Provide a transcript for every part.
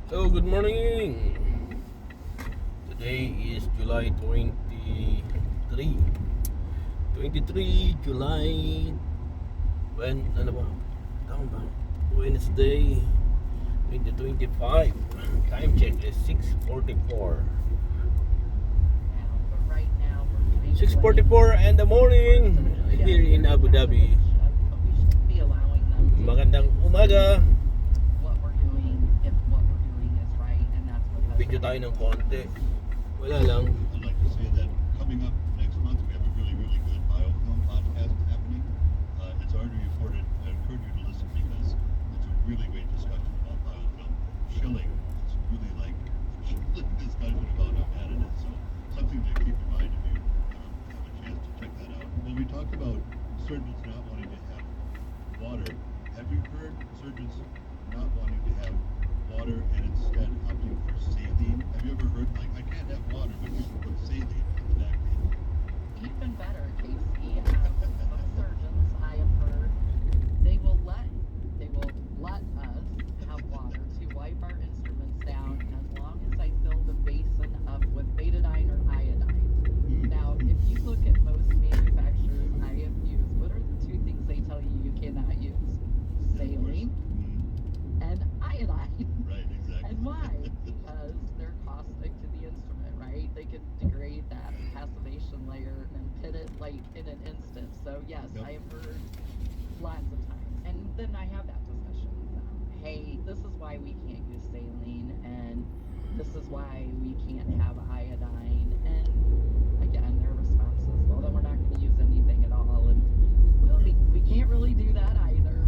So, good morning. Today is July 23. 23 July. Ano ba? Tama ba? Wednesday, 2025. Time check is 6:44. But right now we're 6:44 in the morning here in Abu Dhabi. But we should be allowing them to Magandang umaga. what we're doing if what we're doing is right, and that's what Video tayo ng konti. Wala lang. I'd like to say that coming up next month, we have a really, really good biofilm podcast happening. It's already recorded. I encourage you to listen because it's a really great discussion about biofilm. Shilling, it's really like shilling discussion about how bad it is. So something to keep in mind if you have a chance to check that out. Well, we talked about surgeons not wanting to have water. Have you heard surgeons not wanting to have water and instead opting for saline? Have you ever heard, like, I can't have water, but you can put saline in that case? even better, Casey. Some surgeons I have heard they will let us have water to wipe our instruments down as long as I fill the basin up with betadine or iodine. Now, if you look at most manufacturers IFUs, what are the two things they tell you you cannot use? Saline and iodine. Right, exactly. And why? Because they're caustic to the instrument, right? They can degrade that passivation layer and pit it like in an instant. So yes, Yep. I have heard lots of times. And then I have that discussion with them. Hey, this is why we can't use saline, and this is why we can't have iodine. And again, their response is, well, then we're not going to use anything at all. And well, we can't really do that either.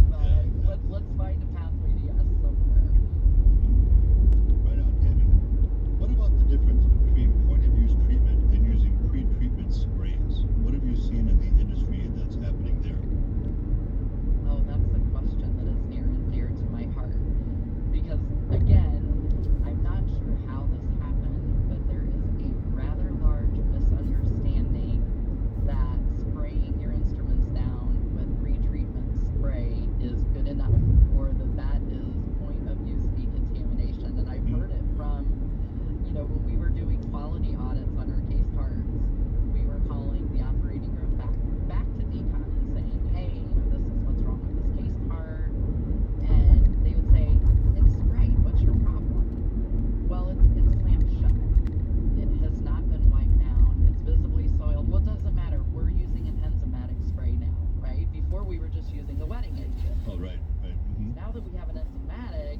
But let's find a pathway to yes somewhere. Right on, Tammy. What about the difference between point-of-use treatment and using pre-treatment sprays? What have you seen in the industry that's happening there? Oh, that's a question that is near and dear to my heart. Because, again, I'm not sure how this happened, but there is a rather large misunderstanding that spraying your instruments down with pre-treatment spray is good enough, or that is point-of-use decontamination. And I've heard it from, when we were doing quality audits on our case parts, we were calling the operating room back to decon and saying, hey, this is what's wrong with this case part. And they would say, it's right, what's your problem? Well, it's clamped shut. It has not been wiped down. It's visibly soiled. Well, it doesn't matter. We're using an enzymatic spray now, right? Before we were just using a wetting agent. Oh, right. Now that we have an enzymatic,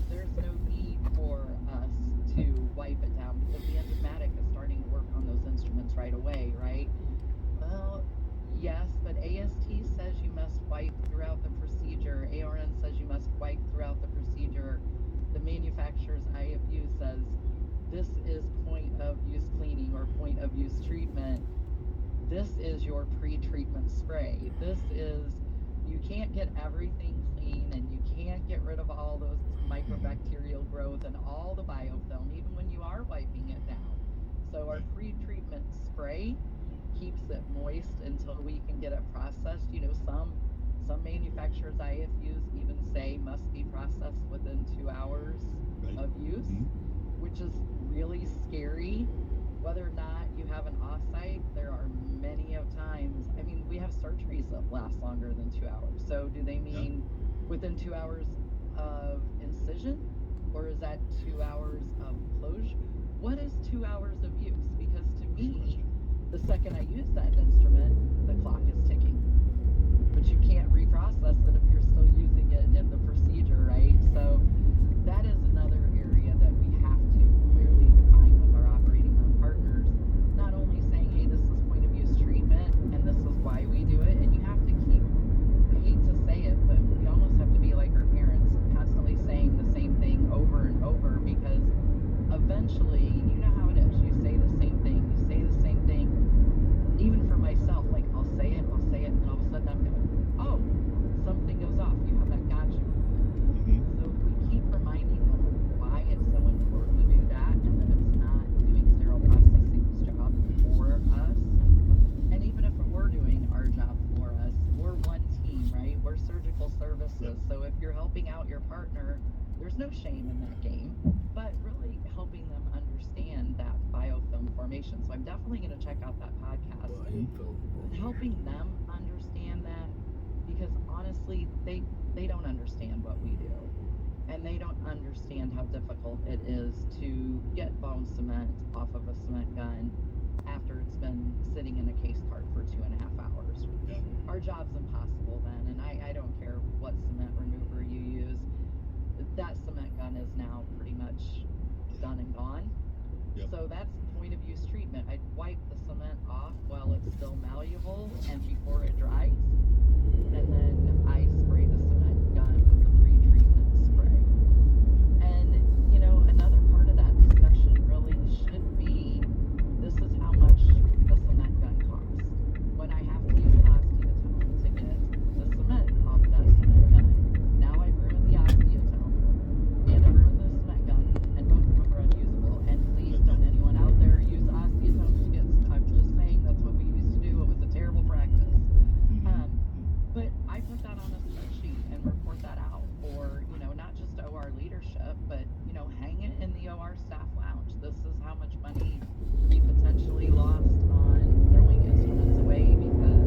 there's no need for us to wipe it down because the enzymatic is starting to work on those instruments right away, right? Well, yes, but AST says you must wipe throughout the procedure. ARN says you must wipe throughout the procedure. The manufacturer's IFU says this is point of use cleaning or point of use treatment. This is your pre-treatment spray. This is, you can't get everything clean and you can't get rid of all those microbacterial growth and all the biofilm, even when you are wiping it down. So our pre-treatment spray keeps it moist until we can get it processed. Some manufacturers IFUs even say must be processed within 2 hours of use, which is really scary. Whether or not you have an offsite, there are many of times. I mean, we have surgeries that last longer than 2 hours. So do they mean within 2 hours of incision, or is that 2 hours of closure? What is 2 hours of use? Because to me, the second I use that instrument, the clock is ticking. But you can't reprocess it if you're still using it in the procedure, right? So that is another area that we have to clearly define with our operating room partners. Not only saying, hey, this is point of use treatment and this is why we do it, and you have to keep, I hate to say it, but we almost have to be like our parents, constantly saying the same thing over and over, because eventually, you know how it is. You say the same thing, even for myself, like I'll say it, and all of a sudden I'm going, oh, something goes off. You have that gotcha. So if we keep reminding them of why it's so important to do that, and that it's not doing sterile processing's job for us, and even if it were doing our job for us, we're one team, right? We're surgical services. So if you're helping out your partner, there's no shame in that game. but really helping them understand that biofilm formation. So I'm definitely going to check out that podcast, helping them understand that, because honestly, they don't understand what we do, and they don't understand how difficult it is to get bone cement off of a cement gun after it's been sitting in a case cart for 2.5 hours. Yeah. Our job's impossible then, and I don't care what cement remover you use. That cement gun is now pretty much done and gone. Yep. So that's point of use treatment. I'd wipe the cement off while it's still malleable and before it dries, and then I spray the cement gun with a pre-treatment spray. And you know, another part of that discussion really should be, this is how much the cement gun costs. When I have to use an osteotome to get the cement off that cement gun, now I've ruined the osteotome and I've ruined the cement gun, and both of them are unusable. And please don't anyone out there use osteotomes to get, I'm just saying that's what we used to do. It was a terrible practice. But I put that on a spreadsheet and report that out for, you know, not just OR leadership, but, you know, hang it in the OR staff lounge. This is how much money we potentially lost on throwing instruments away because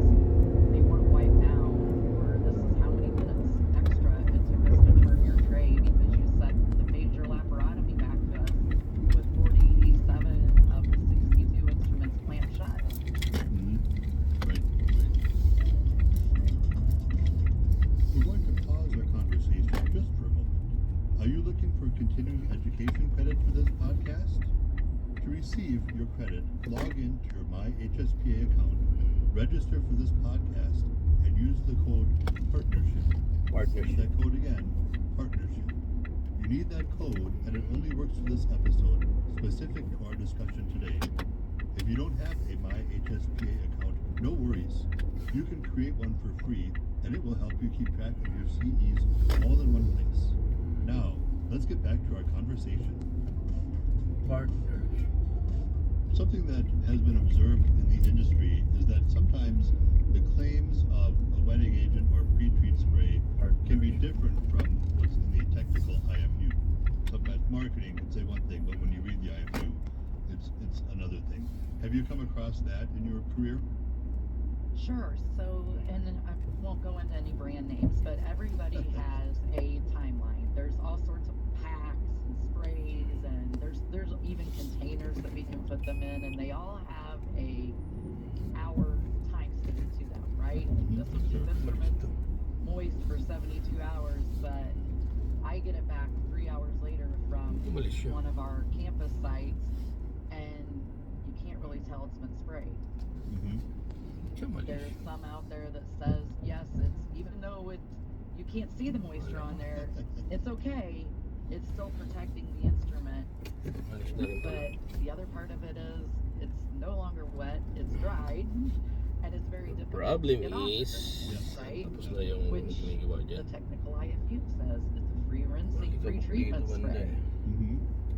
they weren't wiped down, or this is how many minutes extra it took us to turn your tray because you set the major laparotomy back to us with 47 of the 62 instruments clamped shut. Right. We're going to pause our conversation just for a moment. Are you looking for continuing education credit for this podcast? To receive your credit, log in to your MyHSPA account, register for this podcast, and use the code PARTNERSHIP. Say that code again, PARTNERSHIP. You need that code, and it only works for this episode, specific to our discussion today. If you don't have a MyHSPA account, no worries. You can create one for free, and it will help you keep track of your CEs all in one place. Now, let's get back to our conversation. Partners. Something that has been observed in the industry is that sometimes the claims of a wetting agent or pre-treat spray can be different from what's in the technical IFU. Sometimes marketing can say one thing, but when you read the IFU, it's another thing. Have you come across that in your career? Sure. So, and I won't go into any brand names, but everybody has a timeline. There's all sorts of packs and sprays, and there's even containers that we can put them in, and they all have a hour time stamp to them, right? This instrument's moist for 72 hours, but I get it back 3 hours later from one of our campus sites, and you can't really tell it's been sprayed. There's some out there that says, yes, it's, even though you can't see the moisture on there, it's okay. It's still protecting the instrument. But the other part of it is, it's no longer wet, it's dried, and it's very difficult Problem to get off is, of it, right? tapos na yung Which ginagawa the dyan. technical IFU says it's a free rinsing, free treatment spray.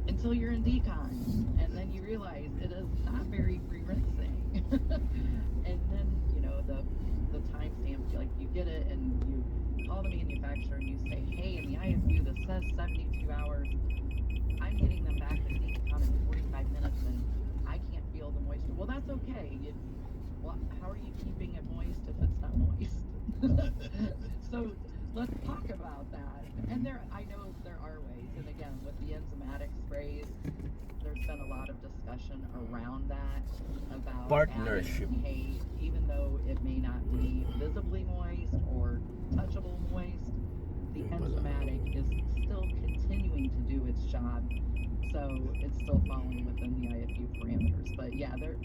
Until you're in decon, and then you realize it is not very free rinsing. And then, you know, the timestamp, like you get it and you call the manufacturer and you say, hey, in the IFU this says 72 hours, I'm getting them back in decon in 45 minutes and I can't feel the moisture. Well, that's okay. How are you keeping it moist if it's not moist? So let's talk about that. And I know there are ways, and again, with the enzymatic sprays, there's been a lot of discussion around that, about Partnership. adding, hey, even though it may not be visibly moist or touchable moist, the enzymatic is still continuing to do its job, so it's still falling within the IFU parameters. But yeah, there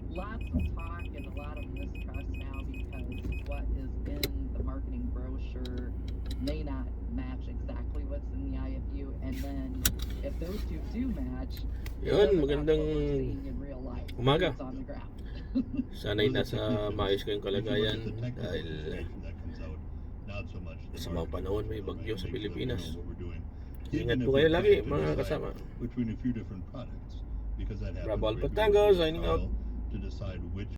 lots of talk and a lot of mistrust now because what is in the marketing brochure may not match exactly what's in the IFU, and then if those two do match, Yun, magandang in real life, umaga. it's on the ground. Sana'y nasa maayos kayong kalagayan dahil sa mga panahon may bagyo sa Pilipinas. Ingat po kayo lagi mga kasama. Bravo Alpha Tango, signing out. To decide which